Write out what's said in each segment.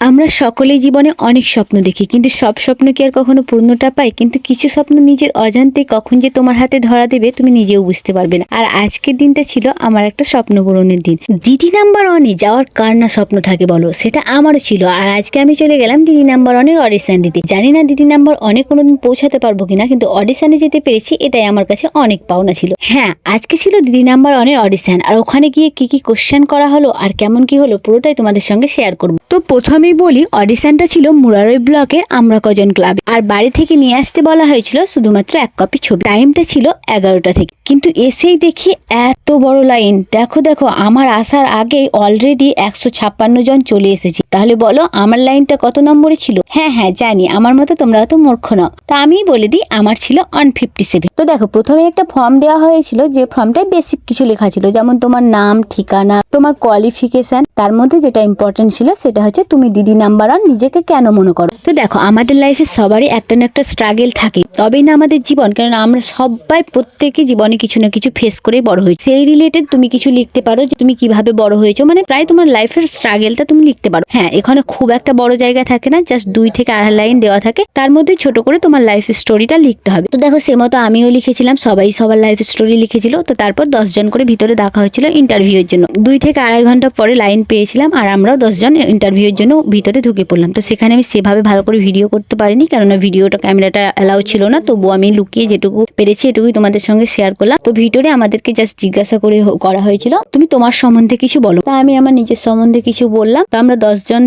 আমরা সকলেই জীবনে অনেক স্বপ্ন দেখি, কিন্তু সব স্বপ্ন কি আর কখনো পূর্ণতা পায়? কিন্তু কিছু স্বপ্ন নিজের অজান্তে কখন যে তোমার হাতে ধরা দেবে তুমি নিজেও বুঝতে পারবে না। আর আজকের দিনটা ছিল আমার একটা স্বপ্ন পূরণের দিন। দিদি নাম্বার ওয়ানে যাওয়ার কার না স্বপ্ন থাকে বলো, সেটা আমারও ছিল। আর আজকে আমি চলে গেলাম দিদি নাম্বার ওয়ানের অডিশন দিতে। জানি না দিদি নাম্বার অনেক কোনোদিন পৌঁছাতে পারবো কিনা, কিন্তু অডিশনে যেতে পেরেছি এটাই আমার কাছে অনেক পাওনা ছিল। হ্যাঁ, আজকে ছিল দিদি নাম্বার ওয়ানের অডিশন। আর ওখানে গিয়ে কি কি কোশ্চেন করা হলো আর কেমন কি হলো পুরোটাই তোমাদের সঙ্গে শেয়ার করবো। তো প্রথমেই বলি, অডিশনটা ছিল মুরারই ব্লকের আমরা কজন ক্লাবে। আর বাড়ি থেকে নিয়ে আসতে বলা হয়েছিল শুধুমাত্র এক কপি ছবি। টাইমটা ছিল 11টা থেকে। কিন্তু এসেই দেখি এত বড় লাইন। দেখো দেখো, আমার আসার আগে অলরেডি 156 জন চলে এসেছি। তাহলে বলো আমার লাইনটা কত নম্বরে ছিল? হ্যাঁ হ্যাঁ জানি, আমার মতো তোমরা তো মূর্খ নও। তা আমি বলে দিই, আমার ছিল 157। তো দেখো, প্রথমে একটা ফর্ম দেওয়া হয়েছিল, যে ফর্মটায় বেসিক কিছু লেখা ছিল, যেমন তোমার নাম, ঠিকানা, তোমার কোয়ালিফিকেশন। তার মধ্যে যেটা ইম্পর্টেন্ট ছিল সেটা হচ্ছে তুমি দিদি নাম্বার ওয়ান নিজেকে কেন মনে করো। তো দেখো, আমাদের লাইফে সবারই একটা না একটা স্ট্রাগল থাকে, তবেই না আমাদের জীবন। কারণ আমরা সবাই প্রত্যেকে জীবনে কিছু না কিছু ফেস করে বড় হয়েছে। সেই রিলেটেড তুমি কিছু লিখতে পারো, যে তুমি কিভাবে বড় হয়েছো, মানে প্রায় তোমার লাইফের স্ট্রাগলটা তুমি লিখতে পারো। হ্যাঁ, এখানে খুব একটা বড় জায়গা থাকে না, জাস্ট 2 থেকে 2.5 লাইন দেওয়া থাকে, তার মধ্যে ছোট করে তোমার লাইফ স্টোরিটা লিখতে হবে। তো দেখো, সে মতো আমিও লিখেছিলাম, সবাই সবার লাইফ স্টোরি লিখেছিল। তো তারপর 10 জন করে ভিতরে দেখা হয়েছিল ইন্টারভিউর জন্য। 2 থেকে 2.5 ঘন্টা পরে লাইন পেয়েছিলাম, আর আমরাও 10 জন ইন্টারভিউর জন্য ভিতরে ঢুকে পড়লাম। তো সেখানে আমি সেভাবে ভালো করে ভিডিও করতে পারিনি, কেননা ভিডিওটা ক্যামেরাটা অ্যালাউ ছিল না। তবুও আমি লুকিয়ে যেটুকু পেরেছি এটুকুই তোমাদের সঙ্গে শেয়ার করলাম। তো ভিডিওতে আমাদেরকে জাস্ট জিজ্ঞাসা করে করা হয়েছিল, তুমি তোমার সম্বন্ধে কিছু বলো। তা আমি আমার নিজের সম্বন্ধে কিছু বললাম। তো আমরা 10 জন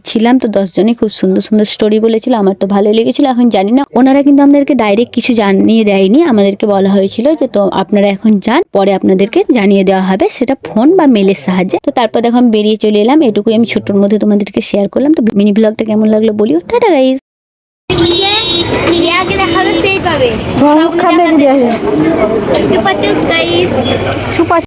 ছিলাম, তো 10 জনই খুব সুন্দর সুন্দর স্টোরি বলেছিল, আমার তো ভালোই লেগেছিল। এখন জানি না, ওনারা কিন্তু আমাদেরকে ডাইরেক্ট কিছু জানিয়ে দেয়নি, আমাদেরকে বলা হয়েছিল যে তো আপনারা এখন যান, পরে আপনাদেরকে জানিয়ে দেওয়া হবে, সেটা ফোন বা মেলের সাহায্যে। তো তারপর দেখো আমি বেরিয়ে চলে এলাম। এটুকুই আমি ছোট্টর মধ্যে তোমাদেরকে শেয়ার করলাম। তো মিনি ব্লগটা কেমন লাগলো বলিও। Tata guys. দেখাবে সেই পাবে।